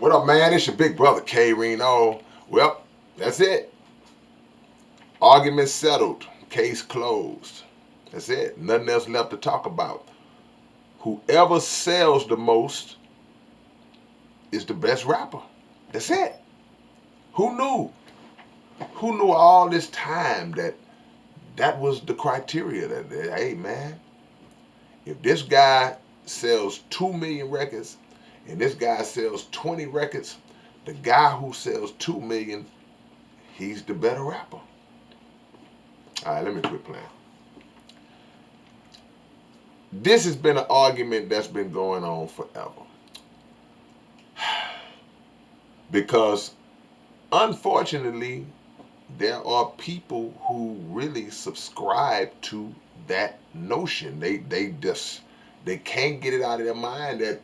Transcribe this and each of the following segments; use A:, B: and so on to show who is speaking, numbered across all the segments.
A: What up, man? It's your big brother, K-Rino. Well, that's it. Argument settled. Case closed. That's it. Nothing else left to talk about. Whoever sells the most is the best rapper. That's it. Who knew? Who knew all this time that that was the criteria? That hey, man, if this guy sells 2 million records and this guy sells 20 records, the guy who sells 2 million, he's the better rapper. All right, let me quit playing. This has been an argument that's been going on forever. Because unfortunately, there are people who really subscribe to that notion. They can't get it out of their mind that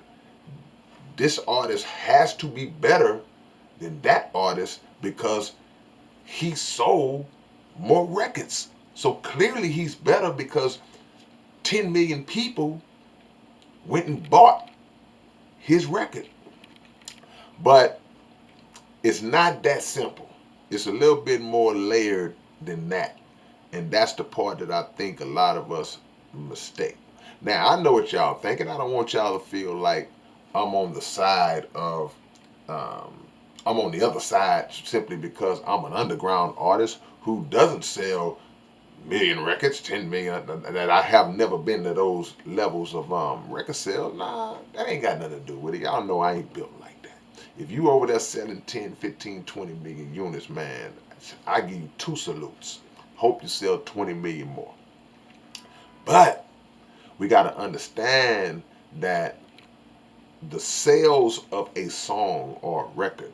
A: this artist has to be better than that artist because he sold more records. So clearly he's better because 10 million people went and bought his record. But it's not that simple. It's a little bit more layered than that. And that's the part that I think a lot of us mistake. Now, I know what y'all thinking. I don't want y'all to feel like I'm on the side of, um, I'm on the other side simply because I'm an underground artist who doesn't sell million records, 10 million, that I have never been to those levels of record sales. Nah, that ain't got nothing to do with it. Y'all know I ain't built like that. If you over there selling 10, 15, 20 million units, man, I give you two salutes. Hope you sell 20 million more. But we got to understand that the sales of a song or a record,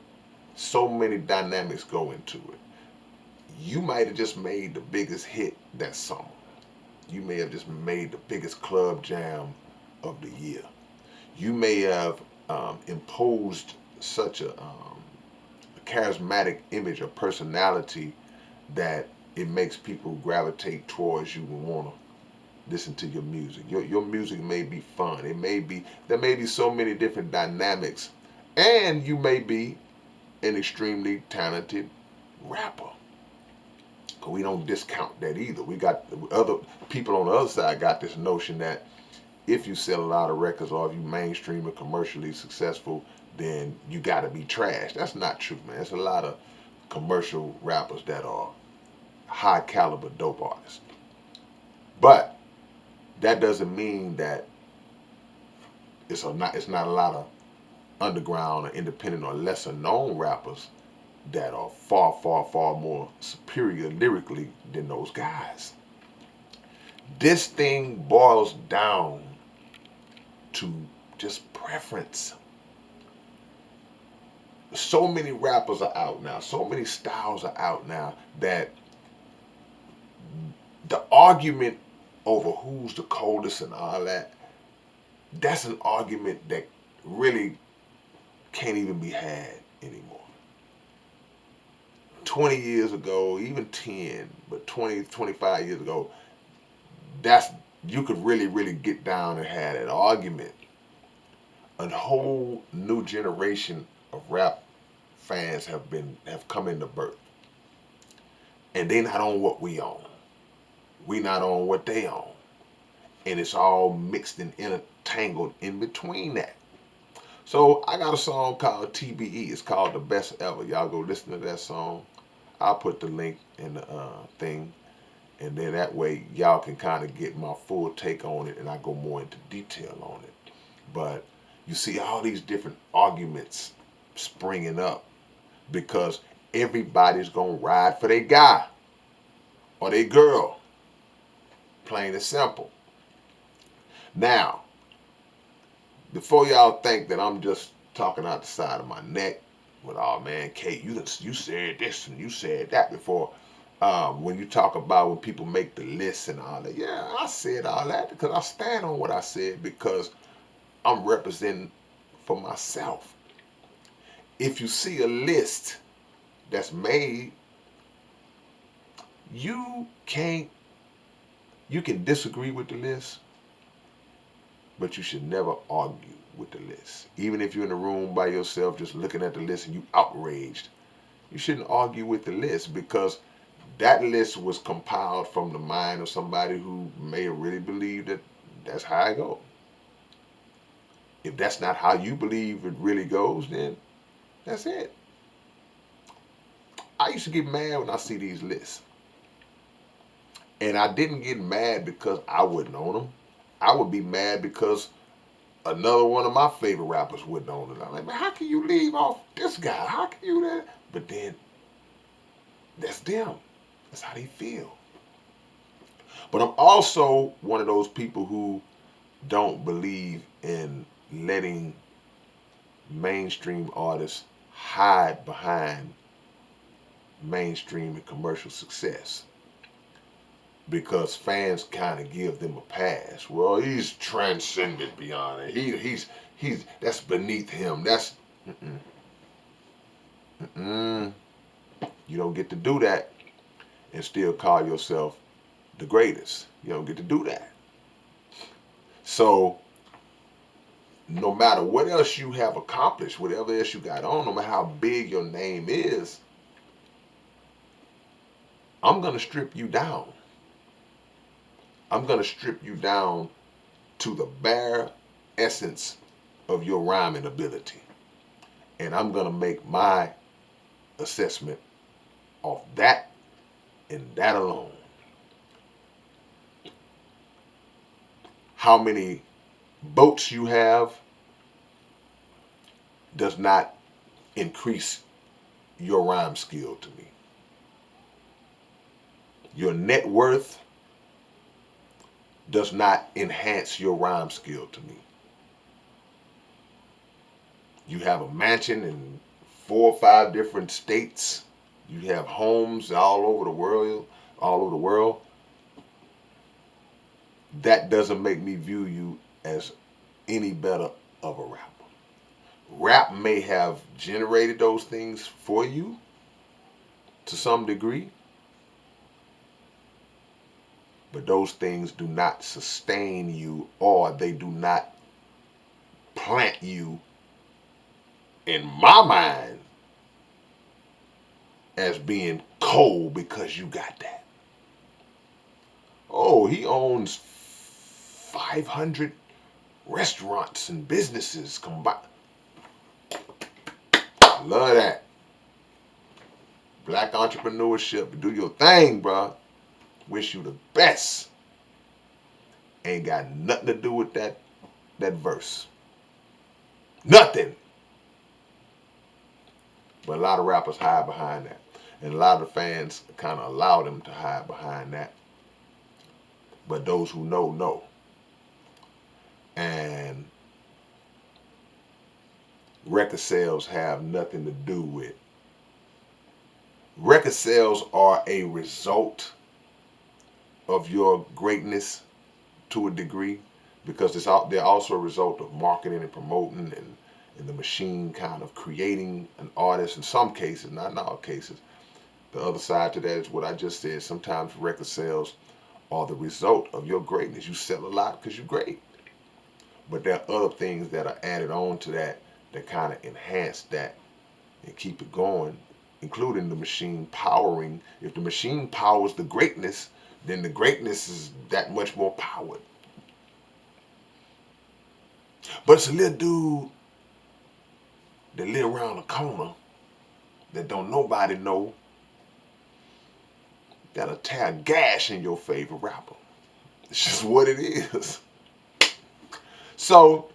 A: so many dynamics go into it. You might have just made the biggest hit that summer. You may have just made the biggest club jam of the year. You may have imposed such a charismatic image or personality that it makes people gravitate towards you and want to listen to your music. Your music may be fun. It may be there may be so many different dynamics, and you may be an extremely talented rapper. We don't discount that either. We got other people on the other side got this notion that if you sell a lot of records or if you mainstream and commercially successful, then you got to be trash. That's not true, man. There's a lot of commercial rappers that are high caliber dope artists. But that doesn't mean that it's not a lot of underground or independent or lesser known rappers that are far, far, far more superior lyrically than those guys. This thing boils down to just preference. So many rappers are out now, so many styles are out now that the argument over who's the coldest and all that, that's an argument that really can't even be had anymore. 20 years ago, even 10, but 20, 25 years ago, that's you could really, really get down and have an argument. A whole new generation of rap fans have come into birth. And they not on what we on. We not on what they on. And it's all mixed and intertangled in between that. So I got a song called TBE. It's called The Best Ever. Y'all go listen to that song. I'll put the link in the thing. And then that way y'all can kind of get my full take on it and I go more into detail on it. But you see all these different arguments springing up because everybody's going to ride for their guy or their girl. Plain and simple. Now, before y'all think that I'm just talking out the side of my neck with, oh man, Kate, you said this and you said that before. When you talk about when people make the list and all that, yeah, I said all that because I stand on what I said because I'm representing for myself. If you see a list that's made, you can't, you can disagree with the list, but you should never argue with the list. Even if you're in the room by yourself just looking at the list and you outraged, you shouldn't argue with the list, because that list was compiled from the mind of somebody who may have really believed that that's how it goes. If that's not how you believe it really goes, then that's it. I used to get mad when I see these lists. And I didn't get mad because I wouldn't own them. I would be mad because another one of my favorite rappers wouldn't own it. I'm like, man, how can you leave off this guy? How can you that? But then that's them. That's how they feel. But I'm also one of those people who don't believe in letting mainstream artists hide behind mainstream and commercial success, because fans kind of give them a pass. Well, he's transcended beyond it. He's that's beneath him. That's mm-mm, mm-mm. You don't get to do that and still call yourself the greatest. You don't get to do that. So no matter what else you have accomplished, whatever else you got on, no matter how big your name is, I'm gonna strip you down. I'm gonna strip you down to the bare essence of your rhyming ability. And I'm gonna make my assessment off that and that alone. How many boats you have does not increase your rhyme skill to me. Your net worth does not enhance your rhyme skill to me. You have a mansion in 4 or 5 different states. You have homes all over the world, all over the world. That doesn't make me view you as any better of a rapper. Rap may have generated those things for you to some degree, but those things do not sustain you, or they do not plant you, in my mind, as being cold because you got that. Oh, he owns 500 restaurants and businesses combined. Love that. Black entrepreneurship. Do your thing, bro. Wish you the best. Ain't got nothing to do with that verse. Nothing. But a lot of rappers hide behind that. And a lot of fans kind of allow them to hide behind that. But those who know, know. And record sales have nothing to do with. Record sales are a result of your greatness to a degree, because they're also a result of marketing and promoting and the machine kind of creating an artist in some cases, not in all cases. The other side to that is what I just said. Sometimes record sales are the result of your greatness. You sell a lot because you're great. But there are other things that are added on to that kind of enhance that and keep it going, including the machine powering. If the machine powers the greatness, then the greatness is that much more powered. But it's a little dude that live around the corner that don't nobody know, that'll tear a gash in your favorite rapper. It's just what it is. So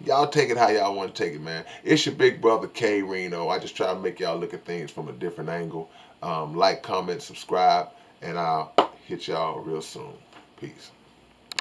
A: y'all take it how y'all want to take it, man. It's your big brother K-Rino. I just try to make y'all look at things from a different angle. Like, comment, subscribe, and I'll hit y'all real soon. Peace.